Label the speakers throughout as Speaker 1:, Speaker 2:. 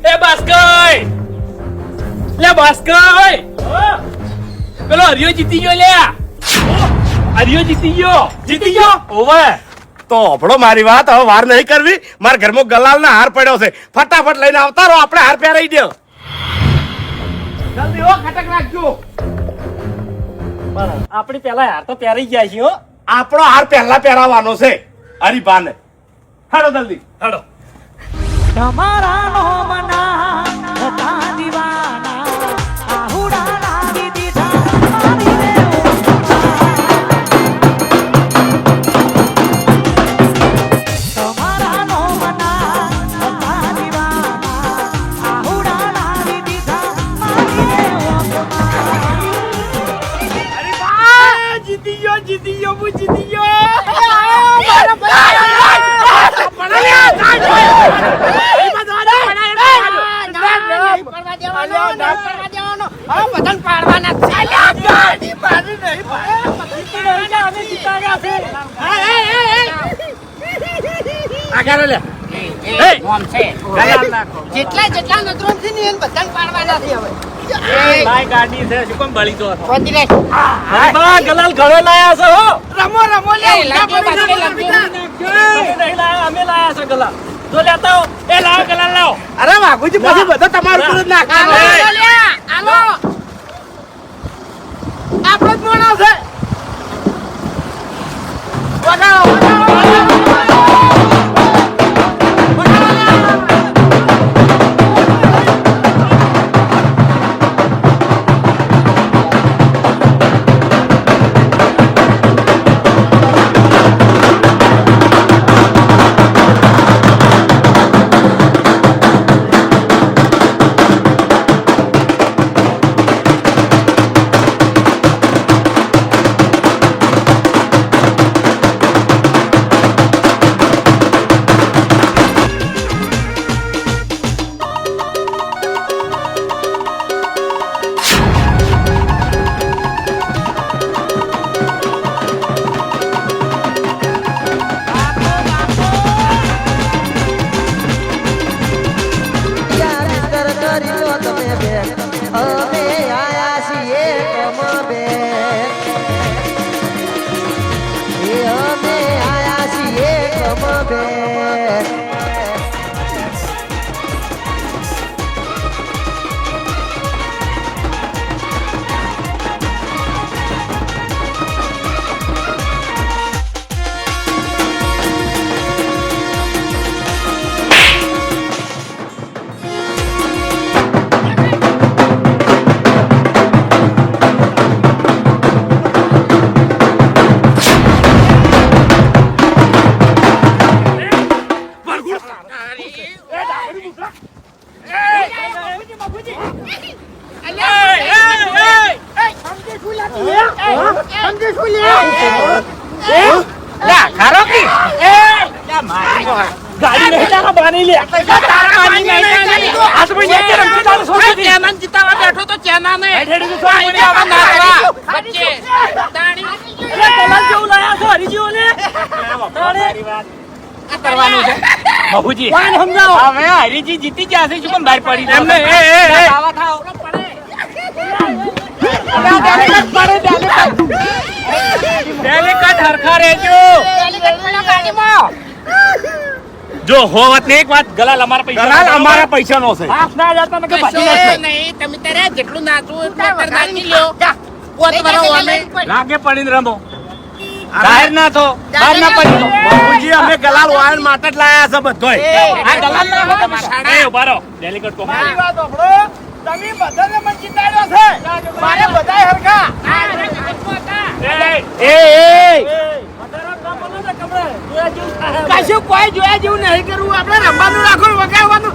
Speaker 1: એ બાસ્કય લે બાસ્કય પેલો હરિયો જીતી ગયો લે હરિયો જીતી ગયો
Speaker 2: ઓવે તો હભળો મારી વાત હવે વાર નહીં કરવી મારા ઘરમાં ગલાલનો હાર પડ્યો છે ફટાફટ લઈને આવતા રહો આપણે હાર પહેરાઈ દો જલ્દી હો ખટક રાખજો
Speaker 1: આપણી પેલા હાર તો પહેરી ગયા છે હો
Speaker 2: આપણો હાર પહેલા પહેરાવાનો છે હરીબાને હાડો જલ્દી હાડો
Speaker 3: તમારા નો મના હતા દીવાના આહુડા લાવી દીધા મારી રે તમારા નો મના હતા દીવાના આહુડા લાવી દીધા મારી રે
Speaker 1: હરીબા જીતી ગયો હું જીતી ગયો
Speaker 4: જેટલા નજરો થી ને બધા પાડવાના છે હવે
Speaker 1: ગાડી છે શું કોમ બળી તો
Speaker 4: પહોંચી રે
Speaker 1: ગલાલ ઘરે લાયા છો હો
Speaker 4: રમો લે
Speaker 1: નહીં લાયા અમે લાયા છે ગલાલ જો લેતા હો એ લાવો ગલાલ લાવો
Speaker 2: અરે વાઘુજી પછી બધો તમારું પર જ નાખવાનો
Speaker 4: આલો આપણો જ મોણો છે
Speaker 1: ગાડી નહીં લાવો બાની લે તારા બાની નહીં આ તો મને કે રમતી તારો સોચી દી
Speaker 4: ચેનન જીતાવા બેઠો તો ચેના ને
Speaker 1: હેડેડી તો સોચી મને આવા
Speaker 4: નાખવા બચ્ચે તાણી
Speaker 1: એ કલાક જેવું લાયા છો હરીજીઓ ને તારી વાત કરવાનું છે બાબુજી કોણ સમજાવો હવે હરીજી જીતી ગયા છે શું બહાર પડી એમને એ આવા થાઓ ડેલિકેટ હરખા રહેજો જો હોવત ને એક વાત ગલાલ અમારા પૈસાનો છે હાફ ના જતા ને કે ભાજી નાખે
Speaker 4: નહીં તમે તારે જેટલું નાચવું એટલું નાચી લ્યો પોત મારો ઓમે
Speaker 1: લાગે પડીને રમો બહાર ના થો બહાર ના પડી દો
Speaker 2: બાબુજી અમે ગલાલ વાયન માટે જ લાયા છે બધોય
Speaker 1: આ ગલાલ ના તમારા એ ઉભા રહો ડેલિકેટ કો
Speaker 2: મારી વાત સાંભળો તમે બધાને મન જીતાડ્યો છે મારે બધાય હરખા
Speaker 4: કશું કોઈ જોયા જેવું નહીં કરવું આપણે રમવાનું રાખો વગાડવાનું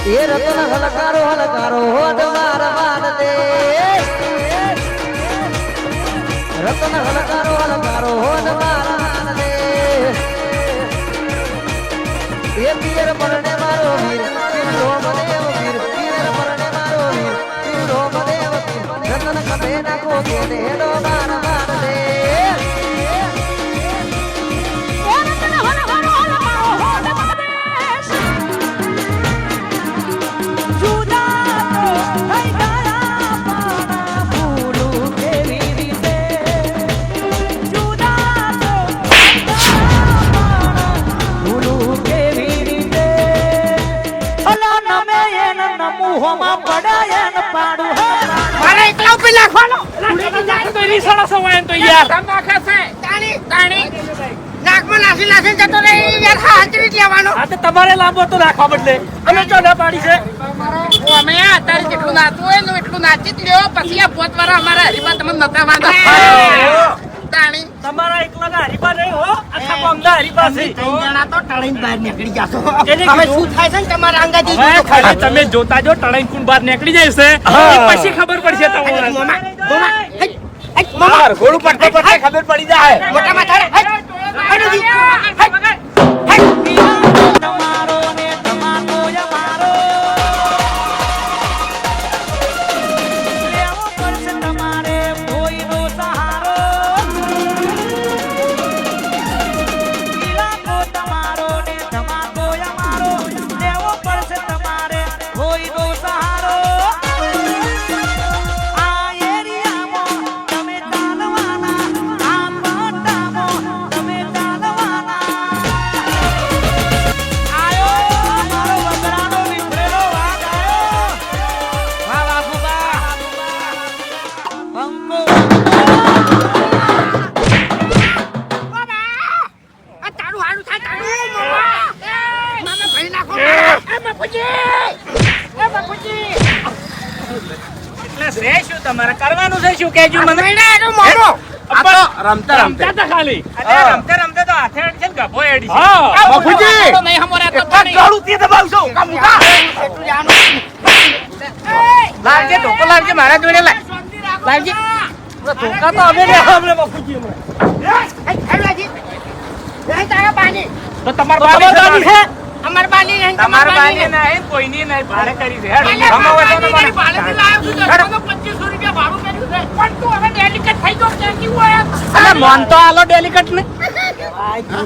Speaker 3: એ રતન હલકારો હલકારો હોદ માર માર દે રતન હલકારો હલકારો હોદ પરણે મારો વીર પીવડો મને એવો વીર વીર પરણે મારો વીર પીવડો મને એવો વીર રતન કદે નાખો કે હેડો બાર બાર દે
Speaker 4: મારે એકલા ઉપર નાખવાનો
Speaker 1: તો યાર
Speaker 4: નાખે છે તાણી નાકમાં નાખી જતો રહી યાર હાજરી જ લેવાનો
Speaker 1: આ તો તમારે લાંબો તો રાખવા બદલે અમે જો ના પાડી છે
Speaker 4: અમે અત્યારે જેટલું નાચવું હોય ને એટલું નાચી જ લ્યો પછી આ પોત વાળા અમારા હરીમાં તમને નતા વાંધા તાણી
Speaker 1: તમારા એકલાના હરીબા નહીં હો આખા ગામના હરીબા છે
Speaker 4: જણા તો ટળીને બહાર નીકળી જાશો
Speaker 1: એને
Speaker 4: હવે
Speaker 1: કીધું?
Speaker 4: શું થાય છે ને તમારા અંગાજી
Speaker 1: હવે ખાલી તમે જોતા જો ટળાઈ કુણ બહાર નીકળી જાય છે એ પછી ખબર પડશે તમને
Speaker 2: માર ગોળું પટકે પટકે ખબર પડી જાય
Speaker 4: મોટા માથા
Speaker 3: તમારો ને તમારો યમારો લેવો પડશે તમારે કોઈનો સહારો ઇલાકો તમારો ને તમારો યમારો લેવો પડશે તમારે કોઈનો સહારો આ એરિયામાં તમે ચાલવાના આ પટ્ટામાં તમે ચાલવાના આયો મારો વગડાનો વિફરેલો વાઘ આયો વાહ વાહ ફુબા બંગો
Speaker 4: આ તારું હારું થાય તારું મામા ભાઈ નાખો એ બાપુજી
Speaker 1: એટલે છે શું તમારે કરવાનું છે શું કહેજો મને
Speaker 4: મહિના એનો મોમો
Speaker 2: રમતા
Speaker 1: રમતા તા ખાલી રમતા રમતા તો હાથે અડી છે ને ગભો એડી છે
Speaker 2: બાપુજી
Speaker 4: નહીં હમોરા તો
Speaker 2: ગળું તે દબાવશો કામ ઉઠા
Speaker 4: એટલું જાણો
Speaker 1: લાલજી ઢોકો લાલજી મારા જોડે લાય
Speaker 4: લાલજી
Speaker 1: ઢોકા તો અમે ને આપણે બાપુજી
Speaker 4: તારા બાની
Speaker 1: તો તમાર બાની છે
Speaker 4: અમાર બાની નહીં
Speaker 1: તમાર બાની નહીં કોઈની નહીં ભાડે કરી છે હેડ
Speaker 4: અમારે ભાડેથી લાવ્યો છું 2500 રૂપિયા ભાડું કર્યું છે પણ તું હવે ડેલિકેટ થઈ ગયો કે કેવું હોય
Speaker 1: અરે મોન તો આલો ડેલિકેટ ને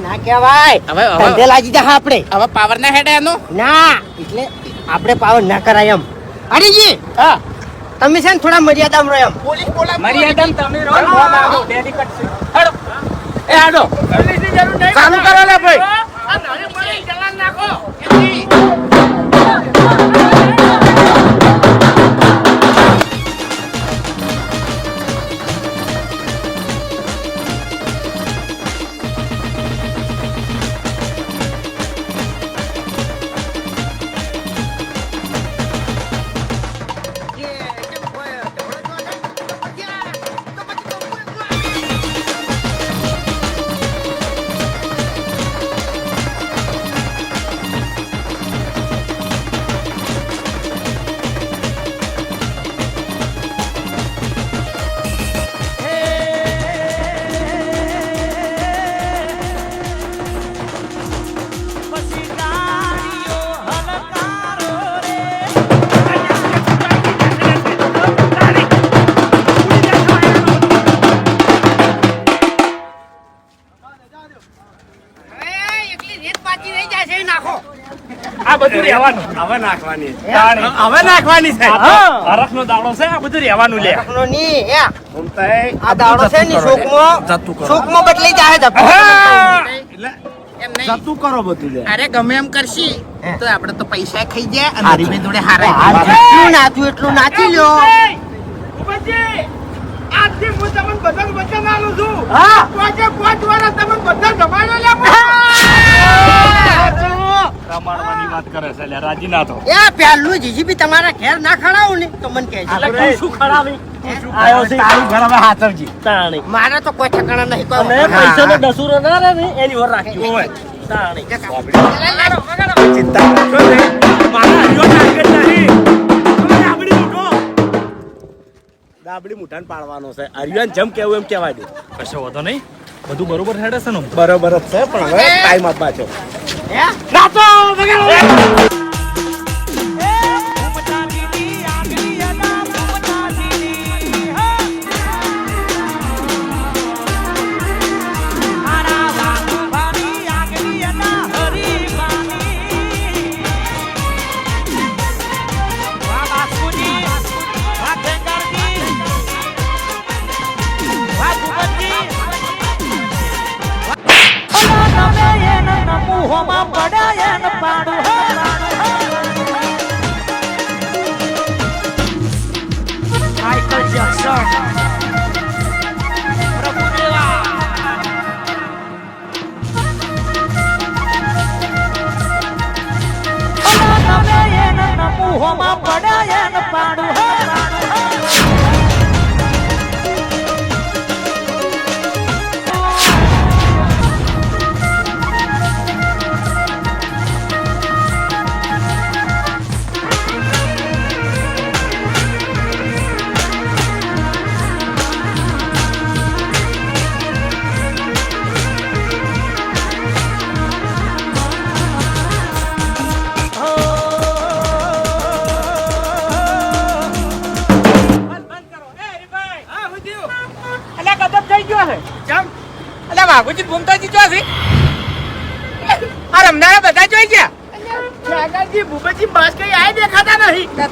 Speaker 4: ના કહેવાય ધંધે લાગી જા આપણે હવે પાવર ના હેડે એનો ના એટલે આપણે પાવર ના કરાય એમ હરીજી
Speaker 1: હા
Speaker 4: તમે છે ને થોડા મર્યાદામાં રહો એમ પોલીસ બોલા
Speaker 1: મર્યાદા તમે રહો મોન આલો ડેલિકેટ છે હેડો
Speaker 2: એ આડો
Speaker 1: પોલીસની જરૂર નહીં
Speaker 2: ચાલુ કરો લે ભાઈ
Speaker 4: આ નાની મળી ચલાન નાખો
Speaker 3: પછી ગાડીઓ હલકારો રે
Speaker 4: એકલી રેત પાછી રહી જાય છે એ નાખો
Speaker 1: આ બધું રહેવાનું
Speaker 2: હવે નાખવાની
Speaker 1: તાણી.
Speaker 2: હવે નાખવાની છે
Speaker 1: હરખનો દાડો છે આ બધું રહેવાનું લે
Speaker 4: નો ની હે
Speaker 2: ઉમતાઈ
Speaker 4: આ દાડો છે ને
Speaker 2: જતું કરો.
Speaker 4: શોકમાં બદલી જાય
Speaker 2: એટલે
Speaker 4: એમ નહીં
Speaker 2: જતું કરો બધું લે
Speaker 4: અરે ગમે એમ કરશી તો આપણે તો પૈસા ખાઈ જાય અને
Speaker 2: હારી.
Speaker 4: હરીફે જોડે હારાય જેટલું નાચ્યું એટલું નાચી લ્યો
Speaker 1: આજથી હું તમને બધાને વચન આલું છું
Speaker 4: હા
Speaker 1: 5 વર્ષ તમને બધા જમાડો લે રમાડવાની વાત કરે છે લે રાજી ના તો
Speaker 4: એ પહેલું જીજીબી તમારા ઘેર ના ખડાવું ને તો મને કહેજો
Speaker 1: એટલે તું શું ખરાવી
Speaker 2: આયો છે તારું ઘર હવે હાથવજી
Speaker 1: તાણી
Speaker 4: મારે તો કોઈ ઠકાણા નહીં કોઈ
Speaker 1: અને પૈસાનો દસુરો ના રહે ને એની વર રાખજો તાણી
Speaker 2: ચિંતા કરશો નહીં મારા હરિયો ટાર્ગેટ નહીં તમે દાબડી મૂઠો દાબડી મૂઠાને પાડવાનો છે હરિયોને જેમ કેવું એમ કહેવા દે
Speaker 1: કશો વાંધો નહીં બધું બરોબર હેડે છે ને
Speaker 2: બરોબર જ છે પણ હવે ટાઈમ આપવા છો નાચો વગાડો.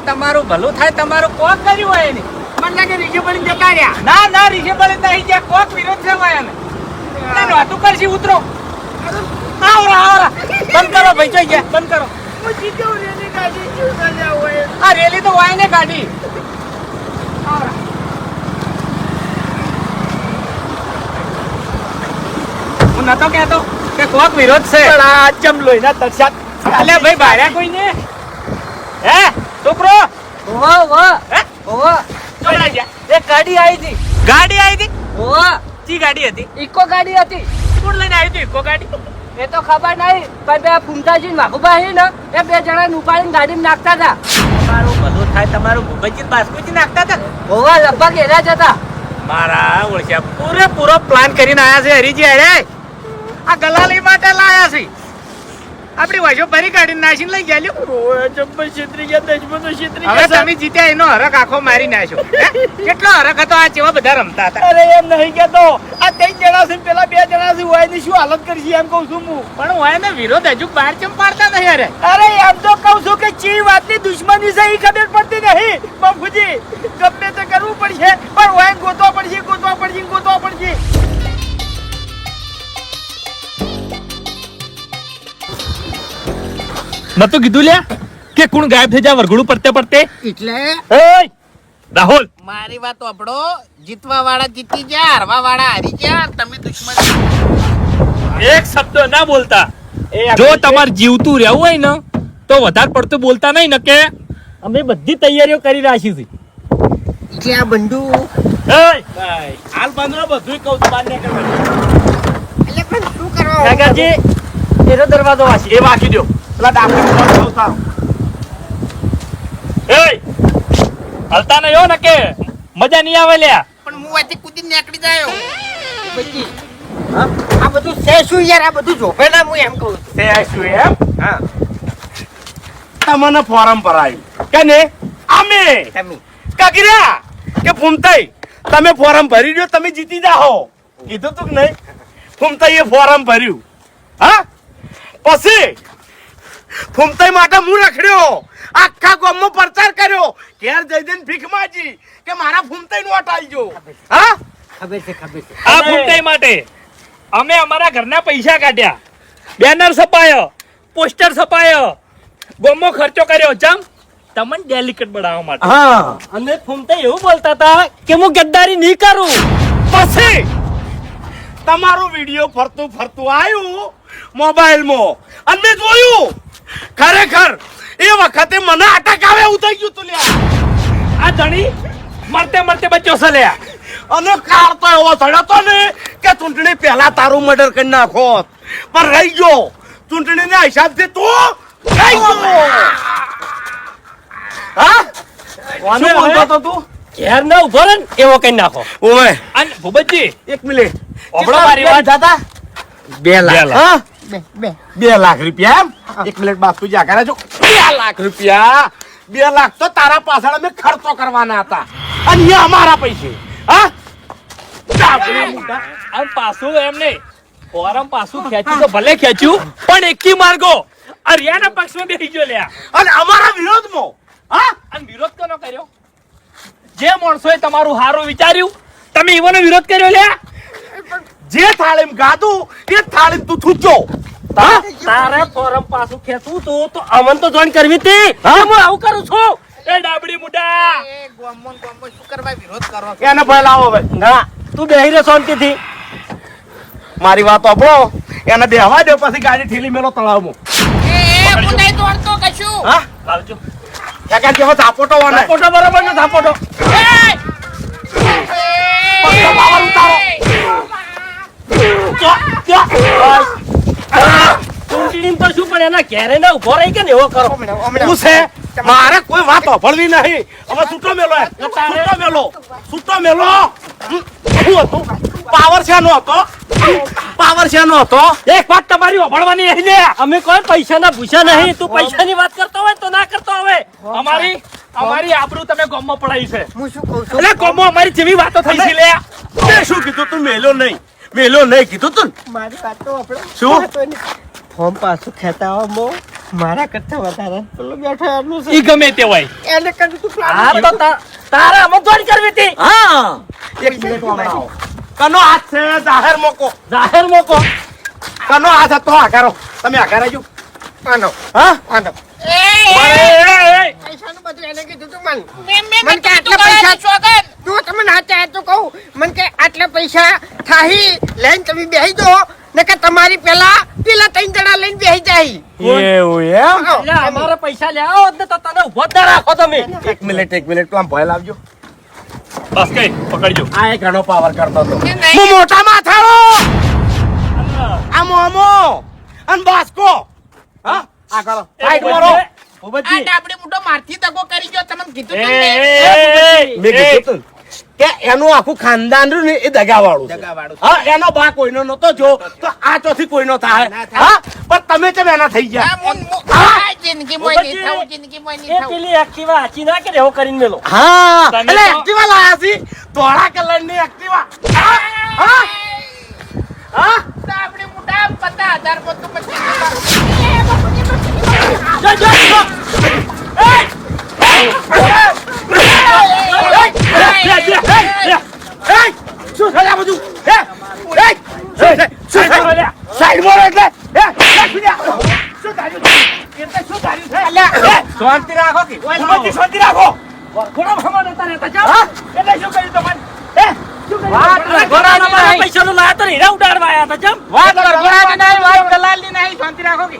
Speaker 1: તમારું ભલું થાય તમારું કોક કર્યું હોય એને મને લાગે રીજે બળી જતા રહ્યા ના ના રીજે બળી નહીં જ્યાં કોક વિરોધ છે હોય એને નહોતું કરશી ઉતરો આવરા આવરા બંધ કરો ભાઈ જોઈ ગયા બંધ કરો આ રેલી તો હોય ને ગાડી આવરા હું નતો કહેતો કે કોક વિરોધ છે
Speaker 2: ચમ લોહીના તરસાદ.
Speaker 1: અલે ભાઈ બાર્યા કોઈ ને હે છોકરો
Speaker 4: વાહ વાહ
Speaker 1: હે
Speaker 4: વાહ
Speaker 1: ચોડા ગયા
Speaker 4: એક ગાડી આવી હતી
Speaker 1: ગાડી આવી હતી
Speaker 4: વાહ
Speaker 1: ચી ગાડી હતી
Speaker 4: ઇકો ગાડી હતી
Speaker 1: કોણ લઈને આવી હતી ઇકો ગાડી
Speaker 4: એ તો ખબર નહીં પણ બે ફૂમતાજી ને વાઘુભાઈ ને એ બે જણા ઉપાડીને ગાડીમાં નાખતા હતા
Speaker 1: તમારું બધું થાય તમારું ભૂપતજી બાસ્કુજી નાખતા હતા
Speaker 4: હોવા લગભગ એના જ હતા
Speaker 1: મારા ઓળખ્યા પૂરેપૂરો પ્લાન કરીને આયા છે હરીજી અરે આ ગલાલી માટે લાયા છે આપણી વાજો ભરી કાઢીને નાસીને લઈ ગયા લ્યો. હવે તમે જીત્યા એનો હરખ આખો મારી નાખ્યો હે? કેટલો હરખ હતો આ જેવા બધા રમતા હતા
Speaker 2: અરે એમ નહીં કેતો આ 3 જણા છે પેલા 2 જણા છે હોય ની શું હાલત કરશી એમ કહું છું હું.
Speaker 1: પણ હોય ને વિરોધ હજુ બહાર ચમ પાડતા નહીં અરે
Speaker 2: અરે એમ તો કહું છું કે ચી વાતની દુશ્મની છે એ ખબર પડતી નહીં બાપુજી ગમે તે કરવું પડશે પણ હોય ગોતવા પડશે ગોતવા પડશે ગોતવા પડશે.
Speaker 1: નતું કીધું લ્યા કે કોણ ગાયબ થઈ જાય વરઘોડું પડતે પડતે
Speaker 4: એટલે
Speaker 1: રાહુલ
Speaker 5: મારી વાત સાંભળો જીતવા વાળા જીતી ગયા હારવા વાળા હારી ગયા તમે દુશ્મન
Speaker 1: એક શબ્દ ના બોલતા જો તમારે જીવતું રહેવું હોય ને તો વધારે પડતું બોલતા નહીં ને કે અમે બધી તૈયારીઓ કરી રાખી છે
Speaker 4: એટલે આ બંધુ
Speaker 1: હાલ બાંધો બધું કહું છું બાંધ
Speaker 4: એટલે પણ શું કરવા
Speaker 1: કાકાજી એનો દરવાજો વાસી એ વાકી દો પેલા ડાકુ ઉતારો હલતા નહીં હો ને કે મજા નહીં આવે લ્યા
Speaker 5: પણ હું અહીંથી કૂદીને નીકળી જાયો
Speaker 4: પછી આ બધું છે શું યાર આ બધું જોફે ના હું એમ કહું છું
Speaker 2: તે શું એમ હા તમને ફોરમ ભરાયું કે ને અમે
Speaker 4: તમે
Speaker 2: કાકીરા કે ફૂમતાઈ તમે ફોરમ ભરી દો તમે જીતી જાઓ કીધું તું કે નહીં ફૂમતાઈએ ફોરમ ભર્યું હા પછી ફૂમતાઈ માટે હું રખડ્યો આખા ગામમાં પ્રચાર કર્યો ઘેર જઈ જઈને ભીખ માંગી કે મારા ફૂમતાઈ નોટ આલજો હા
Speaker 4: ખબર છે
Speaker 1: આ ફૂમતાઈ માટે અમે અમારા ઘરના પૈસા કાઢ્યા બેનર છપાયો પોસ્ટર છપાયો ગોમો ખર્ચો કર્યો જમ તમને ડેલિકેટ બનાવવા માટે
Speaker 2: હા
Speaker 1: અને ફૂમતાઈ એવું બોલતા હતા કે હું ગદ્દારી નહીં કરું
Speaker 2: પછી તમારું વિડીયો ફરતું ફરતું આવ્યું મોબાઈલમાં અને મેં જોયું ખરેખર એ વખતે મને અટક આવે એવું થઈ ગયું તું લ્યા
Speaker 1: આ ધણી મરતે મરતે બચ્યો છે લ્યા
Speaker 2: અને કાર તો એવો સડતો ને કે ચૂંટણી પહેલા તારું મર્ડર કરી નાખો પણ રહી ગયો ચૂંટણીના હિસાબથી તું રહી ગયો હા શું બોલતો તો તું
Speaker 1: ઘેર ના ઉભો રહે ને એવો કઈ નાખો
Speaker 2: ઓય
Speaker 1: અને ભૂપતજી
Speaker 2: એક મિનિટ
Speaker 1: ઓબળો મારી વાત
Speaker 2: દાદા
Speaker 4: 2 લાખ
Speaker 2: હા 2 લાખ રૂપિયા એમ? 1 મિનિટ બાપુજી આ કરે છો. 2 લાખ રૂપિયા, 2 લાખ તો તારા પાછળ અમે ખર્ચો કરવાના હતા અને અહીંયા અમારા પૈસે. હા ડાબડી મોટા.
Speaker 1: આમ પાછું એમ નહીં ફોરમ પાછું ખેંચ્યું તો ભલે ખેંચ્યું પણ એકી માર્ગો હરિયાના પક્ષમાં બેસી ગયો લ્યા.
Speaker 2: અને અમારા વિરોધમાં. હા
Speaker 1: અને વિરોધ કોનો કર્યો? જે માણસોએ તમારું હારું વિચાર્યું તમે એવાનો વિરોધ કર્યો લ્યા.
Speaker 2: જે થાળીમ ગાધું એ થાળીમ તું થૂચો. હા
Speaker 1: તારે ફોરમ પાછું ખેંચવું તો અમન તો જોઈન કરવી હતી. હું આવું કરું છું. એ ડાબડી મુડા
Speaker 5: એ ગોમોન શું કરવા વિરોધ કરો?
Speaker 2: એને ભાઈ લાવો ભાઈ.
Speaker 1: ના તું બેહી રે શાંતિથી.
Speaker 2: મારી વાત આપો. એને દેવા દે પછી ગાડી ઠેલી મેલો તળાવમાં.
Speaker 5: એ હું નહીં દોડતો કશું.
Speaker 2: હા
Speaker 1: લાવજો.
Speaker 2: કાકા જેવો ઝાપોટો વાને.
Speaker 1: ઝાપોટો બરાબર ને ઝાપોટો.
Speaker 2: પત્તો પાવર ઉતારો.
Speaker 1: ચૂંટણી તો શું પણ એના ઘેરે ના ઉભો રહી કે ને એવો કરો.
Speaker 2: શું છે? મારે કોઈ વાત સાંભળવી નહીં. હવે છૂટો મેલો એ. છૂટો મેલો. છૂટો મેલો. શું હતું? પાવર શેનો હતો? પાવર શેનો હતો?
Speaker 1: એક વાત તમારી ઓભળવાની નહીં લે. અમે કોઈ પૈસાના ભૂસા નહીં. તું પૈસાની વાત કરતો હોય તો ના કરતો હવે. અમારી આબરૂ તમે ગોમમાં પડાઈ છે.
Speaker 4: હું શું કહું છું
Speaker 1: એટલે ગોમમાં અમારી જેવી વાતો થઈ છે લે.
Speaker 2: તે શું કીધું તું? મેલો નહીં. મેલો નહીં કીધું તું ને?
Speaker 4: મારી વાત તો આપણે
Speaker 2: શું?
Speaker 4: ફોર્મ પાછું ખેંચાવામાં મારા કરતા વધારે પેલો બેઠો એટલું છે
Speaker 1: ઈ ગમે તે હોય.
Speaker 4: એને કદી તું
Speaker 1: હા તો તારે અમે જોડ કરવી હતી.
Speaker 2: હા 1 મિનિટ વાળાઓ. કનો હાથ છે? જાહેર મોકો.
Speaker 1: જાહેર મોકો.
Speaker 2: કનો હાથ હતો? આ કરો. તમે આ કરાજો.
Speaker 4: આનો
Speaker 2: હા
Speaker 4: આનો
Speaker 1: એ
Speaker 4: પૈસાનું બધું એને કીધું તું મન
Speaker 5: મેં
Speaker 4: મને કે આટલા પૈસા તું તમે નાચ્યા તો કહું મને કે આટલા પૈસા થાહી લઈને તમે બેહી દો ને કે તમારી પેલા 3 જણા લઈને બેહી જાય
Speaker 2: એવું એમ?
Speaker 1: એટલે અમારા પૈસા લેવા હોત ને તો તને ઉભો જ ના રાખો તમે.
Speaker 2: 1 મિનિટ તું આમ ભય લાવજો.
Speaker 1: બસ કઈ પકડજો.
Speaker 2: આ એક ઘણો પાવર કરતો હતો.
Speaker 5: એ નહીં.
Speaker 2: હું મોટા માથાળો. આ મોમો અને બાસ્કો. હા આ કરો. સાઈડ મારો.
Speaker 5: આ ડાબડી મોટો મારથી દગો કરી ગયો. તમને કીધું તું
Speaker 1: એ,
Speaker 5: ને.
Speaker 1: એ,
Speaker 2: મેં કીધું તું કે એનું આખું ખાનદાન રહ્યું ને એ દગાવાળું છે.
Speaker 5: દગાવાળું.
Speaker 2: હા એનો બા કોઈનો નતો જો તો આ ચોથી કોઈનો થાય.
Speaker 5: ના થાય.
Speaker 2: હા પણ તમે કેમ એના થઈ
Speaker 5: આ
Speaker 2: ગયા?
Speaker 5: આ જિંદગીમાં નહીં થવું, જિંદગીમાં નહીં
Speaker 1: એ
Speaker 5: થવું.
Speaker 1: પેલી એક્ટિવા હાચી ના કે એવો કરીને મેલો.
Speaker 2: હા
Speaker 1: તમે
Speaker 2: એટલે
Speaker 1: તો-
Speaker 2: એક્ટિવા લાયા છી. ધોળા કલરની એક્ટિવા. હા હા હા
Speaker 5: ડાબડી મોટા 50,000 માં તું પછી
Speaker 1: જો, જો, જો.
Speaker 2: શું છે આ બધું? શું છે? સાઈડ મારો એટલે શું ધાર્યું? એટલે શું ધાર્યું છે? અલ્યા,
Speaker 1: શાંતિ રાખો કે
Speaker 2: ઉમરથી શાંતિ રાખો.
Speaker 1: ઘોડા ભરવા નતા રહેતા, જાઓ.
Speaker 2: હા? એટલે શું કર્યું તમારે? શું કર્યું?
Speaker 1: વાત ઘોડાના મારા પૈસાનું લાયા તો હીરા ઉડાડવા આયા હતા, ચમ?
Speaker 2: વાત ગોળાની નહીં, વાત
Speaker 1: દલાલની નહીં, શાંતિ રાખો કે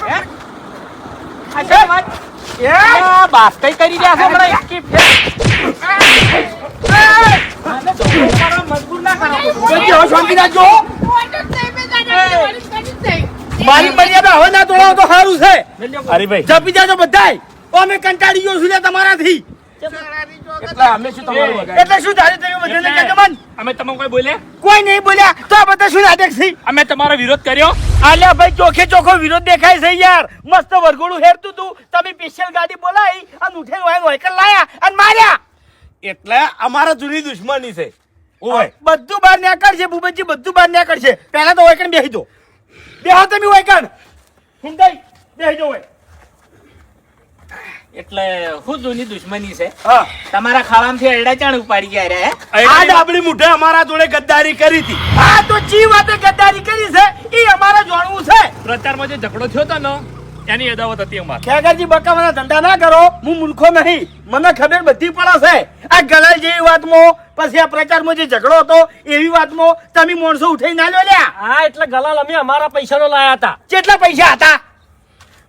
Speaker 2: હે?
Speaker 1: આ છે વાત? આ બાપ કઈ કરી રહ્યા છો હમણાં એકી આને તો મારા મજબૂર ના કરો.
Speaker 2: બેટી, હવે શાંતિ રાખજો. મારી મર્યાદા હવે ના તોડાવો તો સારું છે.
Speaker 1: હરીભાઈ
Speaker 2: જપી જાજો બધાય. અમે કંટાળી ગયો છું લે તમારાથી. એટલે અમે શું તમારું બગાડ્યું? એટલે શું ધારે થયું બધાને કહેજો મન?
Speaker 1: અમે તમને કોઈ બોલે
Speaker 2: કોઈ નહીં બોલ્યા તો આ બધા શું નાટક છે?
Speaker 1: અમે તમારો વિરોધ કર્યો.
Speaker 2: આલ્યા ભાઈ ચોખે ચોખ્ખો વિરોધ દેખાય છે યાર. મસ્ત વરઘોડું હેરતું તું તમે સ્પેશિયલ ગાડી બોલાવી અને ઉઠે વાયકલ લાયા અને માર્યા. એટલે અમારા જૂની દુશ્મની છે. ઓય બધું બહાર નીકળશે ભૂપતજી, બધું બહાર નીકળશે. પહેલા તો વાયકણ બેહી દો. બેહો તમે વાયકણ. હિંદાઈ બેહી દો ઓય.
Speaker 1: એટલે શું જૂની દુશ્મની છે?
Speaker 2: હા
Speaker 1: તમારા ખાડામાંથી અરડા ચાણ ઉપાડી ગયા રે
Speaker 2: આ ડાબડી મુઠે અમારા જોડે ગદ્દારી કરી હતી. આ તો ચી વાતે ગદ્દારી કરી છે ઈ અમારે જાણવું છે.
Speaker 1: પ્રચારમાં જે ઝઘડો થયો હતો ને એની અદાવત હતી અમારી.
Speaker 2: ખેગરજી બકાવાના ધંધા ના કરો. હું મૂર્ખો નહીં, મને ખબર બધી પડે છે. આ ગલાલ જેવી વાતમાં પછી આ પ્રચારમાં જે ઝઘડો હતો એવી વાતમાં તમે માણસો ઉઠાઈ ના લ્યો.
Speaker 1: હા એટલે ગલાલ અમે અમારા પૈસાનો લાયા હતા.
Speaker 2: કેટલા પૈસા હતા?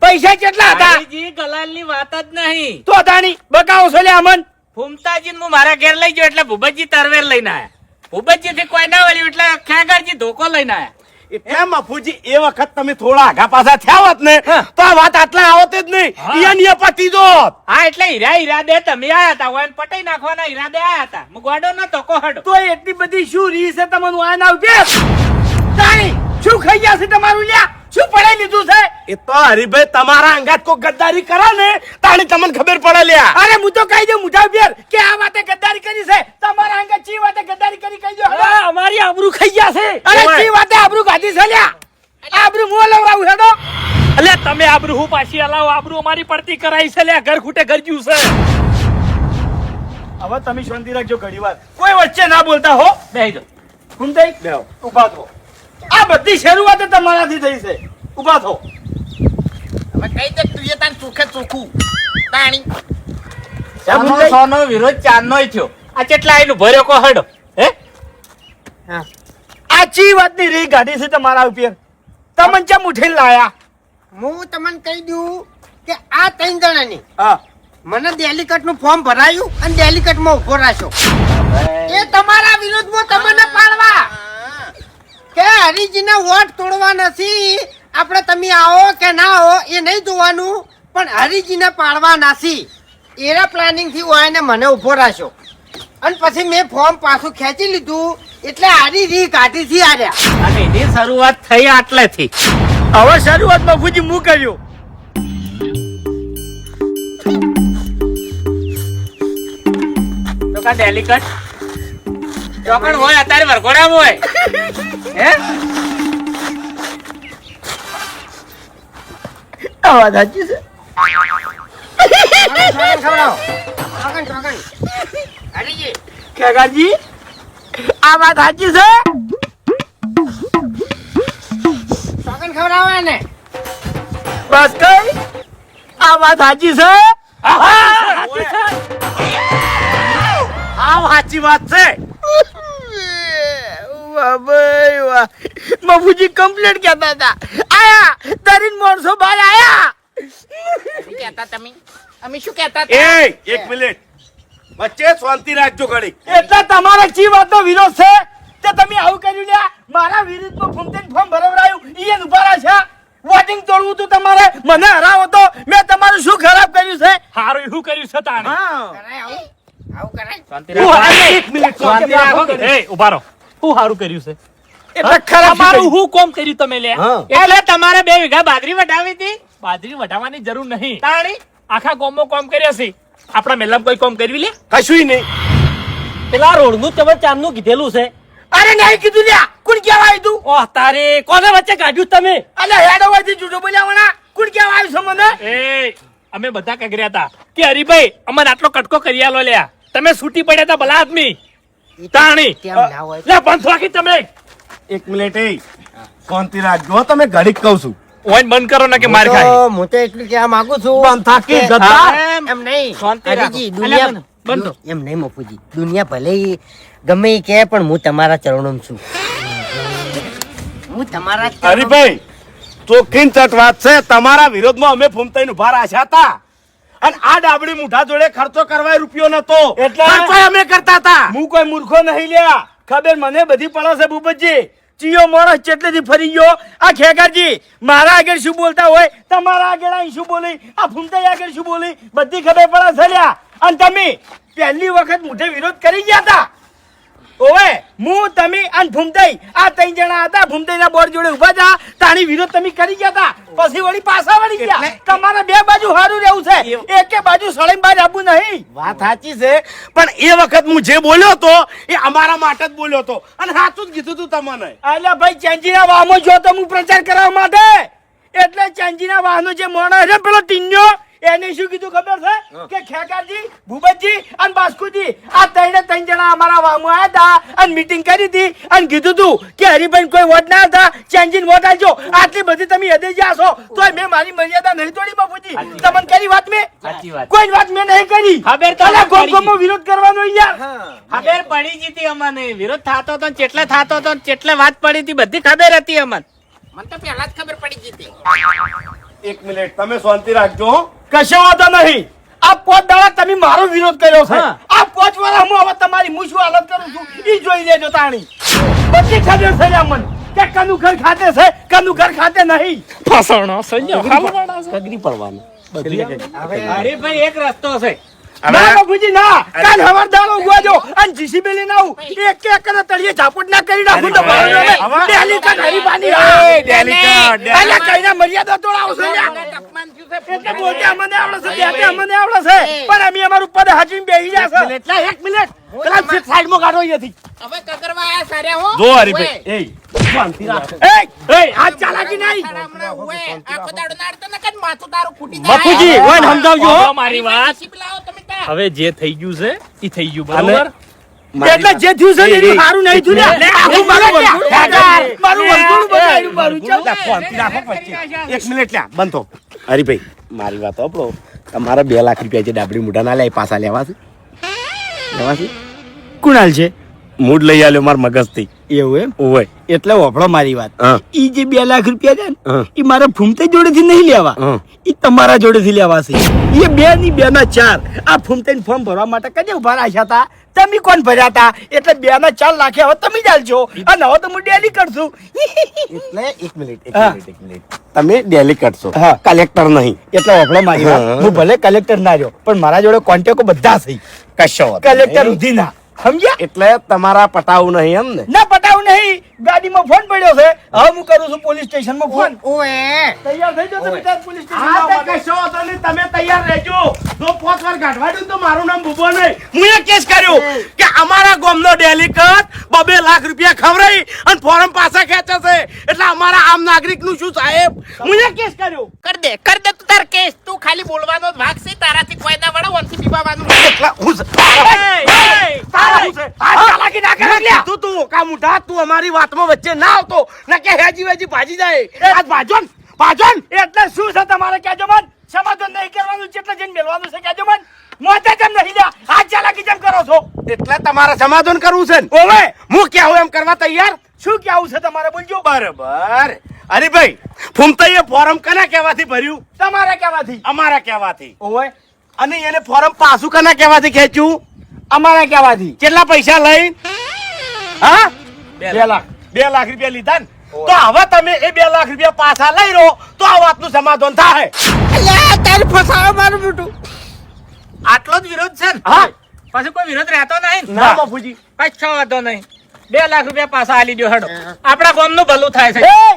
Speaker 2: પૈસા કેટલા હતા?
Speaker 1: ગલાલની વાત જ નહીં.
Speaker 2: તો દાણી બકાવો છો લે અમન.
Speaker 1: ફૂમતાજી હું મારા ઘેર લઈ ગયો એટલે ભૂપતજી તરવેર લઈને આયા. ભૂપતજી થી કોઈ ના વળ્યું એટલે ખેગરજી ધોકો લઈને આયા.
Speaker 2: એટલે મફુજી એ વખત તમે થોડા આગા પાછા થયા હોત ને તો આ વાત આટલા આવત જ નહીં. ઈયાની પતી જોત.
Speaker 1: હા એટલે ઈરાદે તમે આયા હતા ઓન પટાઈ નાખવાના ઈરાદે આયા હતા. હું ગોડો નતો કોહડો.
Speaker 2: તો એટલી બધી શું રીસ છે તમને વાન આવતે? તાણી શું ખાઈ ગયા છે તમારું લ્યા? શું પડાઈ લીધું છે? એ તો હરીભાઈ તમારા અંગાત કોઈ ગદ્દારી કરે ને તાણી તમને ખબર પડે લ્યા.
Speaker 1: અરે હું તો કહી દઉં મુઠા ઉપર કે આ વાતે ગદ્દારી કરી છે. તમારા અંગત ચી વાતે ગદ્દારી કરી કહી દો.
Speaker 4: અમારી આબરૂ ખાઈ ગયા છે.
Speaker 1: અરે ચી વાતે આબરૂ કાઢી છે લ્યા. આબરૂ મોં લવરાવું હેડો.
Speaker 6: અલ્યા તમે આબરૂ હું પાછી હલાવો, આબરૂ અમારી પડતી કરાઈ છે લ્યા, ઘર ખૂટે ઘર જ્યું છે.
Speaker 2: હવે તમે શાંતિ રાખજો ઘડી વાર, કોઈ વચ્ચે ના બોલતા હો.
Speaker 6: બેહી જાઓ.
Speaker 2: ફૂમતાઈ બેહો, ઊભા થો. આ બધી શરૂઆત તમારાથી થઈ છે. ઊભા થો.
Speaker 5: હવે કઈ દે તું એ તાર ચોખે ચોખ્ખું તાણી
Speaker 1: સોનો સોનો વિરોધ ચાંદનોય થયો. આ કેટલા આઈનું ભર્યો કો હડો. હે
Speaker 2: આ ચી વાતની રી ગાડી છે તમારા ઉપર? તમને ચમ ઉઠીને લાયા?
Speaker 4: હું તમને કહી દઉં કે આ 3 જણાની
Speaker 2: હા,
Speaker 4: મને ડેલિકેટ નું ફોર્મ ભરાયું અને ડેલિકેટ માં ઉભો રાખ્યો. એ તમારા વિરોધમાં તમને પાડવા કે હરીજીને વોટ તોડવા નથી. આપણે તમે આવો કે ના આવો એ નહીં જોવાનું, પણ હરીજીને પાડવા નથી. એના પ્લાનિંગ થી હોય ને મને ઉભો રાખ્યો અને પછી મેં ફોર્મ પાછું ખેંચી લીધું. એટલે આરી રી કાઢી થી આર્યા.
Speaker 1: અને એની શરૂઆત થઈ આટલેથી.
Speaker 2: હવે શરૂઆતમાં ગુજી હું કર્યું.
Speaker 1: તો કા ડેલિકેટ ચોકણ હોય અત્યારે વરઘોડામાં હોય. હે
Speaker 2: આ વાત સાચી છે.
Speaker 4: હરીજી
Speaker 2: કાકાજી આ વાત સાચી છે.
Speaker 4: ચોકન ખવડાવે ને.
Speaker 2: બસ કઈ આ વાત સાચી છે. હા સાચી વાત છે. વાહ ભાઈ વાહ. મફુજી કમ્પ્લેટ કહેતા હતા. આયા તરીન માણસો બહાર આયા.
Speaker 5: શું કહેતા તમે? અમે શું કહેતા હતા?
Speaker 2: એ એક મિનિટ વચ્ચે શાંતિ રાખજો ઘડી. એટલે તમારા ચી વાતનો વિરોધ છે તે તમે આવું કર્યું લ્યા? મારા વિરુદ્ધમાં ફોર્મ ભરાવરાયું ઈ ઉભા રહ્યા છે. વોટિંગ તોડવું તું તમારે, મને હરાવો તો મેં તમારું શું ખરાબ કર્યું છે?
Speaker 6: હારું શું કર્યું છે તાણે?
Speaker 2: હા
Speaker 4: કરાય આવું? આવું કરાય?
Speaker 1: શાંતિ
Speaker 2: હું
Speaker 1: રાખો.
Speaker 2: હારે એક મિનિટ શાંતિ રાખો.
Speaker 6: એ ઉભા રહો. શું હારું કર્યું છે?
Speaker 2: એટલે ખરાબ
Speaker 6: અમારું હું કોમ કર્યું તમે લે?
Speaker 2: હા.
Speaker 1: એટલે તમારે 2 વીઘા બાજરી વટાવી હતી.
Speaker 6: બાજરી વઢાવવાની જરૂર નહીં.
Speaker 1: તાણી
Speaker 6: આખા ગામમાં કોમ કર્યા છે. આપણા મેલામાં કોઈ કોમ કરવી લે?
Speaker 2: કશુંય નહીં.
Speaker 6: પેલા રોડ નું તમે ચાંદનું કીધેલું છે.
Speaker 2: અરે નહીં કીધું લ્યા. કોણ કહેવાય તું?
Speaker 6: ઓહ તારે કોને વચ્ચે કાઢ્યું તમે?
Speaker 2: અલે હેડ અવાજથી જુઠો બોલ્યાવાના. કોણ કહેવાય છે મને?
Speaker 6: એ અમે બધા કગર્યા હતા કે હરીભાઈ અમને આટલો કટકો કરી આલો લ્યા. તમે છૂટી પડ્યા હતા ભલા આદમી. તાણી
Speaker 4: કેમ ના હોય?
Speaker 6: લે બંધ રાખી તમે.
Speaker 2: એક મિનિટ એ શાંતિ રાખજો. તમે ઘડીક કહું છું.
Speaker 6: ઓઈન બંધ કરો ને કે માર ખાય.
Speaker 4: તો હું તો એટલું કહેવા માંગુ છું
Speaker 2: બંધ થાકી
Speaker 4: કે-
Speaker 2: ગદ્દાર.
Speaker 4: હા, એમ નહીં.
Speaker 1: શાંતિ રાખો.
Speaker 4: હરીજી, દુનિયા
Speaker 6: બંધ.
Speaker 4: એમ નહીં મફુજી. દુનિયા ભલે ઈ ગમે ઈ કહે પણ હું તમારા ચરણોમાં છું. હું તમારા ચરણોમાં-
Speaker 2: હરીભાઈ ચોખ્ખી ચટ વાત છે. તમારા વિરોધમાં અમે ફૂમતાઈ ઉભા રાખ્યા હતા અને આ ડાબડી મુઠા જોડે ખર્ચો કરવા રૂપિયો નતો.
Speaker 6: એટલે?
Speaker 2: ખર્ચો અમે કરતા હતા. હું કોઈ મૂર્ખો નહીં લ્યા. ખબર મને બધી પડે છે ભૂપતજી. ચિયો માણસ ચેટલેથી ફરી ગયો. આ ખેગારજી મારા આગળ શું બોલતા હોય, તમારા આગળ અહીં શું બોલી, આ ફૂમતાઈ આગળ શું બોલી, બધી ખબર પડે છે લ્યા. અને તમે પહેલી વખત મોઢે વિરોધ કરી ગયા હતા. ઓવે હું તમે અને ફૂમતાઈ આ 3 જણા હતા. ફૂમતાઈના બોર્ડ જોડે ઉભા હતા. તાણી વિરોધ તમે કરી ગયા હતા. પછી વળી પાછા વળી ગયા. તમારે 2 બાજુ હારું રહેવું છે. એકે બાજુ સળીને બહાર આવવું નહીં. વાત સાચી છે, પણ એ વખત હું જે બોલ્યો તો એ અમારા માટે જ બોલ્યો તો અને સાચું જ કીધું તું તમને. એટલે ભાઈ ચાંજીના વાહમાં જો તો હું પ્રચાર કરવા માટે. એટલે ચાંજીના વાહનો જે મોણા છે પેલો ટીન્યો એને શું કીધું ખબર છે કે ખેકાજી, ભૂપતજી અને બાસ્કુજી આ 3 જણા અમારા વાહમાં આવ્યા હતા અને મીટિંગ કરી હતી અને કીધું તું કે હરિભાઈ કોઈ વોટ ના હતા, ચેન્જીન વોટ આલજો. આટલી બધી તમે હદે જ્યાં છો તોય મેં મારી મર્યાદા નહીં તોડી બાપુજી. તમને કરી વાત મેં?
Speaker 1: સાચી વાત.
Speaker 2: કોઈ વાત મેં નહીં કરી.
Speaker 1: ખબર તો
Speaker 2: અલા,
Speaker 1: પડી
Speaker 2: ગોમમાં વિરોધ કરવાનો યાર.
Speaker 1: ખબર પડી જીતી અમને. વિરોધ થતો હતો ને ચેટલે થતો હતો ને ચેટલે વાત પડી હતી બધી ખબર હતી અમને.
Speaker 5: મને તો પહેલા જ ખબર પડી ગઈ હતી.
Speaker 2: એક મિનિટ તમે શાંતિ રાખજો હો. કશો વાંધો નહીં. આ 5 દાડા તમે મારો વિરોધ કર્યો છે.
Speaker 1: હા.
Speaker 2: આ 5 વર્ષ હું હવે તમારી હું શું હાલત કરું છું ઈ જોઈ લેજો તાણી. બધી ખબર છે લ્યા મને કે કનું ઘર ખાતે છે, કનું ઘર ખાતે નહીં.
Speaker 6: ફસાણો સંજો
Speaker 2: પગડી પડવાનું.
Speaker 1: અરે ભાઈ એક રસ્તો છે.
Speaker 2: હવે
Speaker 7: બાપુજી ના કાલ હવાર દાડો ઉગવાજો અને જીસીબી લઈને આવું એક એક કરે તળિયે ઝાપટ ના કરી નાખું તો
Speaker 2: હવે
Speaker 7: દિલ્હી કા ગરીબાની
Speaker 2: એ ડેલિકેટ
Speaker 7: અલા કઈના મર્યાદા તોડાવો છો એટલે બોલતે અમને આવડે છે બેતે અમને આવડે છે પણ અમે અમારું પદ હાચવીને બેહી જા છે એક મિનિટ પેલા સાઈડ માં કાઢો અહીંયાથી
Speaker 5: હવે કકરવા આયા સાર્યા હો
Speaker 2: જો હરીભાઈ એ શાંતિ રાખ
Speaker 7: એ હાથ ચાલાકી નહીં
Speaker 5: હમણાં ઉએ આખો દાડો નાડતો ન કદ માથું તારું ફૂટી
Speaker 7: બાપુજી ઓન સમજાવજો હો.
Speaker 6: સાંભળો મારી વાત
Speaker 5: શીપલાઓ તમે તા
Speaker 6: હવે જે થઈ ગયું છે એ થઈ ગયું બરોબર
Speaker 7: એટલે જે થયું છે ને એનું સારું નહીં થયું ને આખું મારું વર્તુળ બતાવ્યું મારું ચાલ
Speaker 2: શાંતિ રાખો પછી એક મિનિટ લ્યા બંધ થો હરીભાઈ મારી વાત આપણો તમારા 2 લાખ રૂપિયા જે ડાબડી મુઢા ના લે પાછા લેવા છે
Speaker 7: કુણાલ છે
Speaker 2: મૂડ લઈ આલ્યો માર મગજ થી
Speaker 7: એવું એમ
Speaker 2: ઓય
Speaker 7: એટલે વફળો મારી વાત
Speaker 2: હા.
Speaker 7: ઈ જે 2 લાખ રૂપિયા છે
Speaker 2: હા.
Speaker 7: ને ઈ મારા ફૂમતે જોડેથી નહીં લેવા
Speaker 2: હા.
Speaker 7: ઈ તમારા જોડેથી લેવા છે એ 2 ની 2 ના 4 આ ફૂમતે ફોર્મ ભરવા માટે કદે ઉભા રાખ્યા હતા તમે કોણ ભર્યા હતા એટલે 2 ના 4 લાખ હવે તમે જ આલજો અને હવે તો હું ડેલી કરશું
Speaker 2: એટલે એક મિનિટ
Speaker 7: હા.
Speaker 2: તમે ડેલી કરશો
Speaker 7: હા.
Speaker 2: કલેક્ટર નહીં
Speaker 7: એટલે વફળો મારી વાત
Speaker 2: હા.
Speaker 7: હું ભલે કલેક્ટર ના રહ્યો પણ મારા જોડે કોન્ટેક્ટ બધા છે
Speaker 2: કશો વાંધો
Speaker 7: કલેક્ટર
Speaker 2: નહીં.
Speaker 7: સુધી ના સમજ્યા
Speaker 2: એટલે તમારા પટાવું નહીં એમ ને
Speaker 7: ના પટાવું નહીં ગાડીમાં ફોન પડ્યો છે હવે હું કરું છું પોલીસ સ્ટેશનમાં ફોન
Speaker 4: ઓએ
Speaker 7: તૈયાર થઈ જાઓ તમે ત્યાં પોલીસ સ્ટેશન
Speaker 2: હા
Speaker 7: આવવા
Speaker 2: તે કશો વાંધો નહીં, તમે તૈયાર રહેજો જો 5 વાર ગાઢવાડ્યું તો મારું નામ ભૂબો નહીં હું એ કેસ કર્યો કે અમારા ગામનો ડેલિકેટ 2 લાખ રૂપિયા ખવરાઈ અને ફોરમ પાછા ખેંચે છે એટલે અમારા આમ નાગરિક નું શું સાહેબ હું એ કેસ કર્યો
Speaker 5: કર દે તું તાર કેસ તું ખાલી બોલવાનો જ ભાગ છે તારાથી કોઈ ના વડો વંશી બીબાવાનું
Speaker 2: એટલા હું તારા હું છે આ ચાલાકી ના કરે લ્યા તું કા મુઢા તું અમારી વાતમાં વચ્ચે ના આવતો ના કે હેજી વેજી ભાજી જાય આજ ભાજન
Speaker 7: એટલે શું છે તમારે કહેજો મન સમાધાન નહીં કરવાનું છે એટલે જઈને મેલવાનું છે કહેજો મન મોતે કેમ નહીં લ્યા આ ચાલાકી કેમ કરો છો
Speaker 2: એટલે તમારે સમાધાન કરવું છે ને
Speaker 7: ઓવે
Speaker 2: હું કેવું એમ કરવા તૈયાર
Speaker 7: શું કેવું છે તમારે બોલજો
Speaker 2: બરાબર અરે ભાઈ ફૂમતાઈએ ફોરમ કના કહેવાથી ભર્યું
Speaker 7: તમારે કહેવાથી
Speaker 2: અમારા કહેવાથી
Speaker 7: ઓવે
Speaker 2: અને એને ફોરમ પાછું કના કહેવાથી ખેંચ્યું
Speaker 7: અમારે કહેવાથી
Speaker 2: કેટલા પૈસા લઈ હા
Speaker 7: 2 લાખ
Speaker 2: 2 લાખ રૂપિયા લીધા ને તો હવે તમે એ 2 લાખ રૂપિયા પાછા લઈ રહો તો આ વાતનું સમાધાન થાય
Speaker 4: અલ્યા તારી ફસાવો મારું મોટું
Speaker 1: આટલો જ વિરોધ છે ને
Speaker 2: હા
Speaker 1: પછી કોઈ વિરોધ રહેતો નહીં ને?
Speaker 2: ના બાપુજી
Speaker 1: કશો વાંધો નહીં 2 લાખ રૂપિયા પાછા આલી દો હેડો આપણા ગામનું ભલું થાય છે
Speaker 7: એ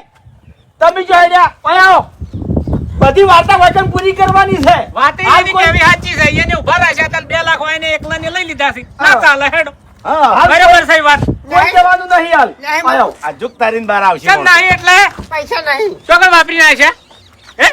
Speaker 7: તમે જો આયા આવો બધી વાર્તા વચન પૂરી કરવાની છે
Speaker 1: વાત
Speaker 7: આ
Speaker 1: એની
Speaker 7: કોઈ-
Speaker 1: કેવી સાચી છે એને ઉભા રાખ્યા હતા 2 લાખ હોય ને એકલાને લઈ લીધા છે ના
Speaker 7: હા.
Speaker 1: ચાલે હેડો
Speaker 7: હા
Speaker 1: બરાબર છે વાત
Speaker 7: કોઈ જવાનું નહીં હાલ
Speaker 4: નહીં.
Speaker 7: આયો
Speaker 2: આ જુક તારીને બહાર આવશે
Speaker 1: કેમ નહીં એટલે
Speaker 4: પૈસા નહીં
Speaker 1: ચોકડ વાપરી નાખ્યા હે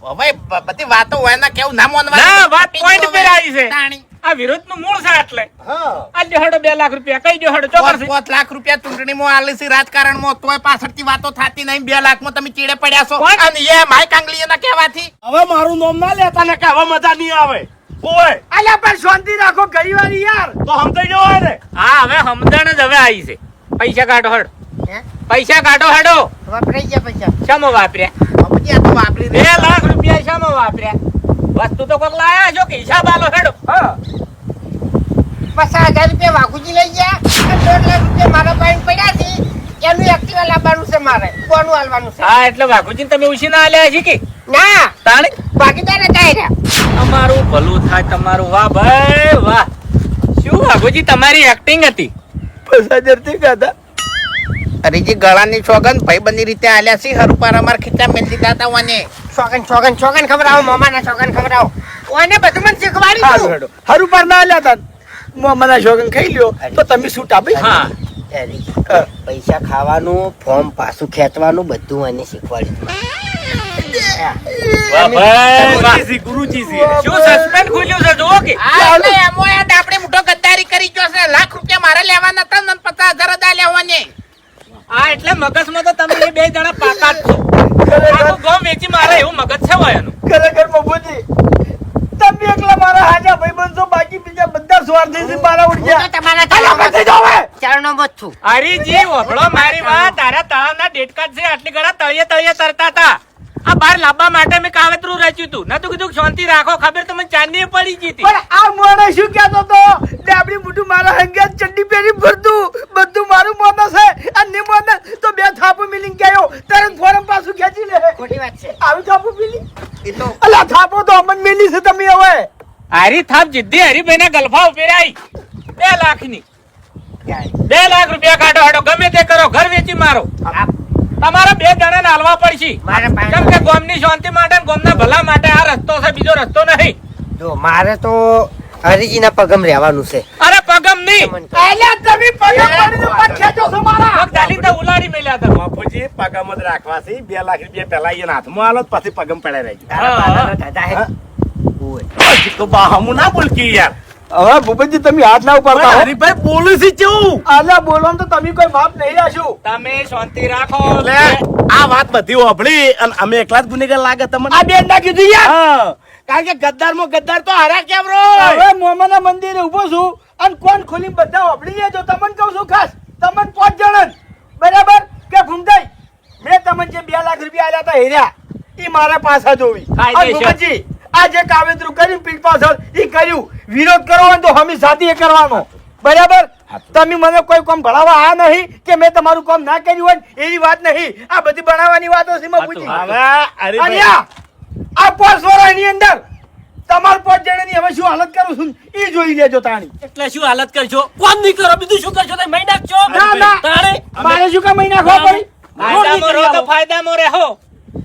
Speaker 5: હવે બધી વાતો હોય ના કેવું ના મોનવા
Speaker 1: ના, વાત point પર આવી છે.
Speaker 5: તાણી.
Speaker 1: આ વિરોધનું મૂળ છે એટલે
Speaker 2: હા
Speaker 1: આ દો હેડો 2 લાખ રૂપિયા કઈ દો હેડો ચોકડ છે
Speaker 5: 5 લાખ રૂપિયા ચૂંટણીમાં આલે છે રાજકારણમાં તોય પાછળથી વાતો થાતી નહીં 2 લાખમાં તમે ચીડે પડ્યા છો
Speaker 1: કોણ?
Speaker 5: અને એ માય કાંગલીના કહેવાથી
Speaker 2: હવે મારું નામ ના લેતા ને કે હવે મજા નહીં આવે ઓય
Speaker 7: અલ્યા પણ શાંતિ રાખો ઘડીવાળી યાર
Speaker 2: તો સમજાઈ જવાય ને
Speaker 1: હા હવે સમજણ જ હવે આવી છે પૈસા કાઢો હેડો
Speaker 4: હે?
Speaker 1: પૈસા કાઢો હેડો
Speaker 4: વપરાઈ ગયા પૈસા
Speaker 1: શામાં વાપર્યા
Speaker 5: બાપુજી આ તો વાપરી
Speaker 1: 2 લાખ રૂપિયા શામાં વાપર્યા વસ્તુ તો કોક લાયા છો કે હિસાબ આલો હેડો
Speaker 7: હા
Speaker 4: 50,000 રૂપિયા વાઘુજી લઈ ગયા અને 1.5 લાખ રૂપિયા મારા પાસે પડ્યા છે એનું એક્ટિવા લાવવાનું છે મારે કોનું હાલવાનું છે
Speaker 1: હા એટલે વાઘુજીને તમે ઉછીના આલ્યા છે કે
Speaker 4: ના
Speaker 1: તાણે
Speaker 4: ભાગીદાર હતા એ રહ્યા
Speaker 1: અમારું ભલું થાય તમારું વાહ ભાઈ વાહ શું વાઘુજી તમારી એક્ટિંગ હતી
Speaker 7: 50,000 થી ગાધા
Speaker 5: અરેજી ગળાની સોગન ભાઈબંધી રીતે આલ્યા છે હરુપાર અમાર ખીચા મેલ દીધા હતા મને
Speaker 4: છોકન ખબરાવો મામાના છોકન ખબરાવો ઓને બધું મને શીખવાડી
Speaker 7: હારું
Speaker 4: તું
Speaker 7: હેડો હારું પર ના આલ્યા તા મોમાના શોગન ખાઈ લ્યો તો તમે છૂટ આપી
Speaker 1: હા
Speaker 4: પૈસા ખાવાનું ફોર્મ પાછું ખેંચવાનું બધું એને શીખવાડ્યું
Speaker 1: વાહ ભાઈ વાહ
Speaker 2: ગુરુજી
Speaker 1: શું સસ્પેન્સ ખુલ્યું છે જુઓ કે
Speaker 5: આ એટલે એમોય આ ડાબડી મોટો ગદ્દારી કરી ગયો છે લાખ રૂપિયા મારે લેવાના હતા ને 50,000 જ આલ્યા મને
Speaker 1: આ એટલે મગજમાં તો તમે એ 2 જણા પાકા જ છો આખું ગામ વેચી મારે એવું મગજ છે હોય એનું
Speaker 7: ખરેખર મબુજી તમે એકલા મારા હાજા ભાઈબંધ છો બાકી બીજા બધા સ્વાર્થી છે મારા
Speaker 4: હું તો
Speaker 7: ઉડ્યા
Speaker 4: તમારા
Speaker 7: અલ્યા પછી જાઓ હવે
Speaker 4: ચરણો મત છું
Speaker 1: હરીજી વભળો મારી વાત તારા તળાવના ડેટકા છે આટલી ગળા તળિયે તરતા હતા આ બહાર લાવવા માટે મેં કાવતરું રચ્યું હતું નતું કીધું કે શાંતિ રાખો ખબર તમને ચાંદની પડી ગઈ હતી
Speaker 7: પણ આ મોણે શું કહેતો તો ડાબડી મોઢું મારા હંગાત ચડ્ડી પહેરી ફરતું બધું મારું મોનો છે અને ની મોનો તો 2 થાપુ મિલિંગ ગયો તરત ફોરમ પાછું ખેંચી લે
Speaker 4: ખોટી વાત છે
Speaker 7: આવી થાપુ મિલી
Speaker 5: એ તો
Speaker 7: અલા થાપો તો અમન મિલી છે તમે હવે
Speaker 1: હારી થાપ જીદ્દી હરીભાઈ ના ગલ્ફા ઉભી રહી 2 લાખની 2 લાખ રૂપિયા કાઢો હાડો ગમે તે કરો ઘર વેચી મારો તમારા 2 જણાને હાલવા પડશે
Speaker 4: મારે પાસે-
Speaker 1: કેમ કે ગામની શાંતિ માટે ને ગામના ભલા માટે આ રસ્તો છે બીજો રસ્તો નહીં
Speaker 4: જો મારે તો હરીજીના પગમ રહેવાનું છે
Speaker 1: અરે પગમ નહીં
Speaker 7: અલ્યા તમે પગમ પડીને પગ ખેંચો છો મારા.
Speaker 1: પગ ડાલી તો ઉલાડી મેલ્યા તમે
Speaker 2: બાપુજી પગમ જ રાખવા છે 2 લાખ રૂપિયા પેલા એને હાથમાં આલો પછી પગમ પડે રહેજો
Speaker 4: તારા બાલાનો દાદા હે ઓય.
Speaker 2: હજી તો બાહામું ના બોલકી યાર
Speaker 7: હવે ભૂપતજી તમે હાથ ના ઉપાડતા હો.
Speaker 2: હરીભાઈ બોલું છે કેવું
Speaker 7: અલ્યા બોલવાનું તો તમે કોઈ બાપ નહીં રાખ્યું.
Speaker 1: તમે શાંતિ રાખો
Speaker 2: એટલે આ વાત બધી હોભળી અને અમે એકલા જ ગુનેગાર લાગે તમને
Speaker 7: આ બેન ના કીધું યાર.
Speaker 2: હા કારણ કે ગદ્દારમાં ગદ્દાર તો હારા કેમ રો
Speaker 7: હવે મોમાના મંદિરે ઉભો છું અને કોણ ખોલી બધા ઓપડી લેજો તમને કહું છું ખાસ તમને 5 જણ બરાબર કે ઘૂમતાઈ મેં તમને જે 2 લાખ રૂપિયા આલ્યા હતા હેર્યા ઈ મારા પાછા જોવી
Speaker 1: કાયદેસર.
Speaker 7: અને ભૂપતજી આ જે કાવેતરું કર્યું પીઠ પાછળ ઈ કર્યું વિરોધ કરવો હોય તો હમી સાથે કરવાનો બરાબર તમે મને કોઈ કામ ભણાવવા આ નહીં કે મેં તમારું કામ ના કર્યું હોય ને એવી વાત નહીં આ બધી બનાવવાની વાતો છે બાપુજી.
Speaker 2: હવે
Speaker 7: અને
Speaker 2: હરીભાઈ
Speaker 7: આ 5 વર્ષની અંદર તમાર 5 જણાની હવે શું હાલત કરું છું ઈ જોઈ લેજો તાણી.
Speaker 6: એટલે શું હાલત કરશો કોમ નહીં કરો બીજું શું કરશો તમે મહી નાખશો
Speaker 7: ના, ના.
Speaker 6: તાણે
Speaker 7: મારે શું કામ મહી નાખવા પડી?
Speaker 1: ફાયદામાં રહો તો ફાયદામાં રહો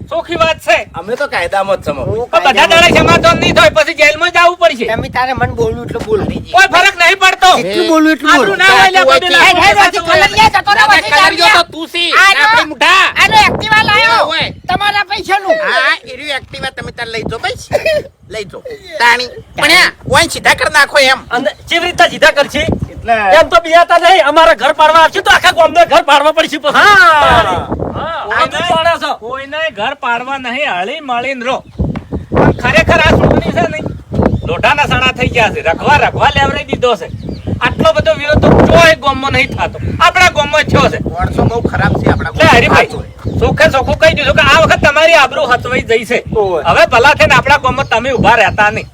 Speaker 1: ચોખ્ખી વાત છે
Speaker 2: અમે તો કાયદામાં જ સમો
Speaker 4: હું
Speaker 1: પણ બધા દાડા સમાધાન નહીં થાય પછી જેલમાં જવું પડશે
Speaker 4: તમે તારે મને બોલવું એટલે બોલ
Speaker 1: કોઈ ફરક નહીં પડતો
Speaker 4: એટલું બોલવું એટલું બોલ
Speaker 1: આટલું ના હોય લે બધું ના હોય.
Speaker 5: કલર જો તો તું સી આપણી મુઠા
Speaker 4: આનો એક્ટિવા લાયો
Speaker 5: ઓય.
Speaker 4: તમારા પૈસાનું
Speaker 5: હા એરી એક્ટિવા તમે તાર લઈ જો ભાઈ લઈ જો તાણી પણ આ ઓય સીધા કર નાખો એમ
Speaker 6: અને કેવી રીતે સીધા કરશે
Speaker 2: એટલે
Speaker 6: એમ તો બિયાતા નહીં અમારા ઘર પાડવા આવશે તો આખા ગામને ઘર પાડવા પડશે પછી
Speaker 1: હા.
Speaker 6: બધું પાડે છો.
Speaker 1: કોઈને ઘર પાડવા નહીં હળી મળીને રહો પણ ખરેખર આ ચૂંટણી છે નહીં લોઢાના સાણા થઈ ગયા છે રખવા લેવડાઈ દીધો છે આટલો બધો વિરોધ તો ચોય ગામમાં નહીં થતો આપણા ગામમાં થયો છે
Speaker 5: વર્ષો બહુ ખરાબ છે આપણા
Speaker 1: એટલે હરીભાઈ ચોખ્ખે ચોખ્ખું કહી દીધું કે આ વખત તમારી આબરૂ હચવાઈ જઈ છે
Speaker 7: ઓવે.
Speaker 1: હવે ભલા થઈને આપણા ગામમાં તમે ઉભા રહેતા નહીં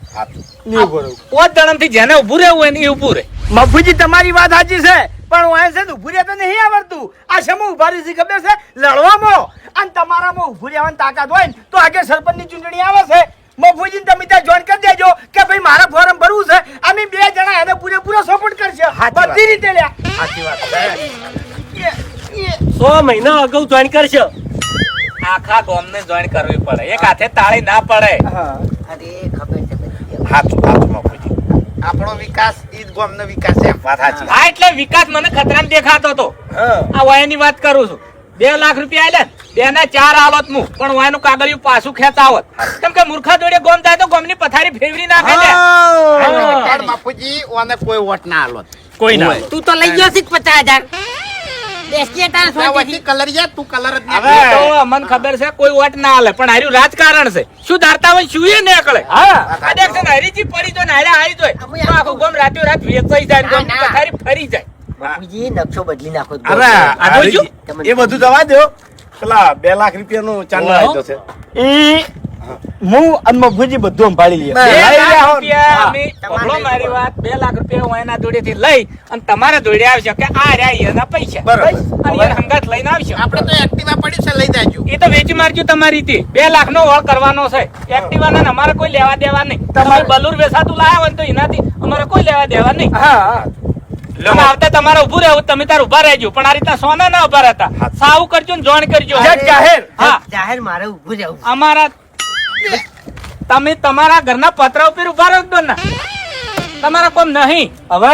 Speaker 7: નહીં બરોબર.
Speaker 1: 5 જણાથી જેને ઉભું રહેવું હોય ને એ ઉભું રહે
Speaker 7: મફુજી તમારી વાત સાચી છે પણ હું છે ને ઉભું રહેતો નહીં આવડતું આ શેમાં ઉભા રહી છે ખબર છે લડવામાં અને તમારામાં ઉભું રહેવાની તાકાત હોય ને તો આગળ સરપંચની ચૂંટણી આવે છે મફુજી તમે ત્યાં જોઈન કરી દેજો કે ભાઈ મારે ફોરમ ભરવું છે અમે 2 જણા એને પૂરેપૂરો સપોર્ટ કરશે
Speaker 2: સાચી વાત.
Speaker 7: બધી રીતે લ્યા
Speaker 2: સાચી વાત છે
Speaker 6: 6 મહિના અગાઉ જોઈન કરશે
Speaker 1: આખા ગામને જોઈન કરવી પડે એક હાથે તાળી ના પડે
Speaker 4: અરે ખબર છે બધી.
Speaker 2: હાચું હાચું બાપુજી
Speaker 5: આપણો વિકાસ ઈ જ ગામનો વિકાસ છે
Speaker 2: વાત સાચી
Speaker 1: હા એટલે વિકાસ મને ખતરામાં દેખાતો હતો
Speaker 2: હા
Speaker 1: આ વાયની વાત કરું છું 2 લાખ રૂપિયા આલ્યા ને, 2 ના 4 આલોત હું પણ વાયનું કાગળિયું પાછું ખેંચાવત કેમ કે મૂર્ખા જોડે ગોમ થાય તો ગોમની પથારી ફેરવી નાખે લે
Speaker 5: પણ બાપુજી ઓને કોઈ વોટ ના આલો
Speaker 6: કોઈ ના
Speaker 4: તું તો લઈ ગયો છે 50,000 બેસીએ તારે
Speaker 5: આ
Speaker 4: સોચી
Speaker 5: વચ્ચે કલર જા તું કલર જ
Speaker 2: હવે
Speaker 5: ના
Speaker 1: તો મને ખબર છે કોઈ વોટ ના આલે પણ હાર્યું રાજકારણ છે શું ધારતા હોય શું એ નીકળે આ દેખ છે ને હરીજી પડી તો નાયરા આવી જાય તો આખું ગોમ રાત્યો રાત વેચાઈ જાય ને ગોમની પથારી ફરી જાય
Speaker 4: બાપુજી નકશો બદલી નાખો તો
Speaker 2: હવે
Speaker 1: આ જોઈજો.
Speaker 2: એ બધું જવા દો પેલા 2 લાખ રૂપિયાનું ચાંદલો આવ્યો છે
Speaker 7: ઈ હું અને મફુજી બધું સંભાળી લે
Speaker 1: 2
Speaker 7: લઈ
Speaker 1: લાખ
Speaker 7: લેહો.
Speaker 1: રૂપિયા અમે
Speaker 4: તમારે
Speaker 1: ભલો મારી વાત 2 લાખ રૂપિયા હું એના જોડેથી લઈ અને તમારા જોડે આવશે કે આ રહ્યા એના પૈસા
Speaker 2: બરાબર.
Speaker 1: અને એ હંગાત લઈને આવશે
Speaker 5: આપણે તો એક્ટિવા પડી છે લઈ જાજો
Speaker 1: એ તો વેચી મારજો તમારી રીતે 2 લાખ નો વળ કરવાનો છે એક્ટિવા ને અમારે કોઈ લેવા દેવા નહીં તમારે બલુર વેસાતું લાયા હોય ને તો એનાથી અમારે કોઈ લેવા દેવા નહીં
Speaker 7: હા
Speaker 1: અને આવતા તમારે ઉભું રહેવું તમે તાર ઉભા રહેજો પણ આ રીતના સોના ના ઉભા રહેતા સાવ કરજો ને જોણ કરજો
Speaker 7: જજ જાહેર.
Speaker 1: હા
Speaker 4: જાહેર મારે ઊભું રહેવું
Speaker 1: અમારા તમે તમારા ઘરના પતરા ઉપર ઉભા રહો દો ને તમારા કોમ નહીં
Speaker 7: હવે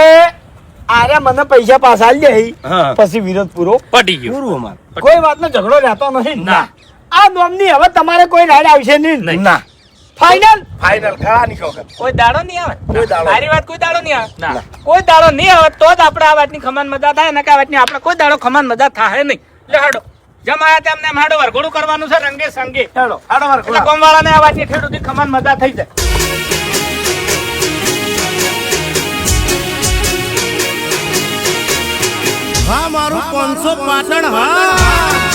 Speaker 7: આરે મને પૈસા પાછા આલી દે
Speaker 2: હા.
Speaker 7: પછી વિરોધ પૂરો
Speaker 6: પટી ગયું
Speaker 7: પૂરું અમાર કોઈ વાતનો ઝઘડો રહેતો નથી
Speaker 6: ના.
Speaker 7: આ નોમની હવે તમારે કોઈ રાડ આવશે નહીં
Speaker 2: ના
Speaker 7: ફાઇનલ
Speaker 2: ફાઇનલ ખરાની વખત
Speaker 1: કોઈ દાડો નહીં આવે
Speaker 2: કોઈ દાડો
Speaker 1: સારી વાત કોઈ દાડો નહીં આવે
Speaker 6: ના.
Speaker 1: કોઈ દાડો નહીં આવે તો જ આપણે આ વાતની ખમાન મજા થાય ને કે આ વાતની આપણે કોઈ દાડો ખમાન મજા થાય નહીં લે હાડો જેમ આયા તેમ ને એમ હાડો વરઘોડું કરવાનું છે રંગે સંગે
Speaker 7: હેડો
Speaker 2: હાડો વાર
Speaker 1: એટલે કોમવાળાને આ વાતની ઠેડ સુધી ખમાન મજા થઈ જાય
Speaker 2: હા મારું 500 પાટણ હા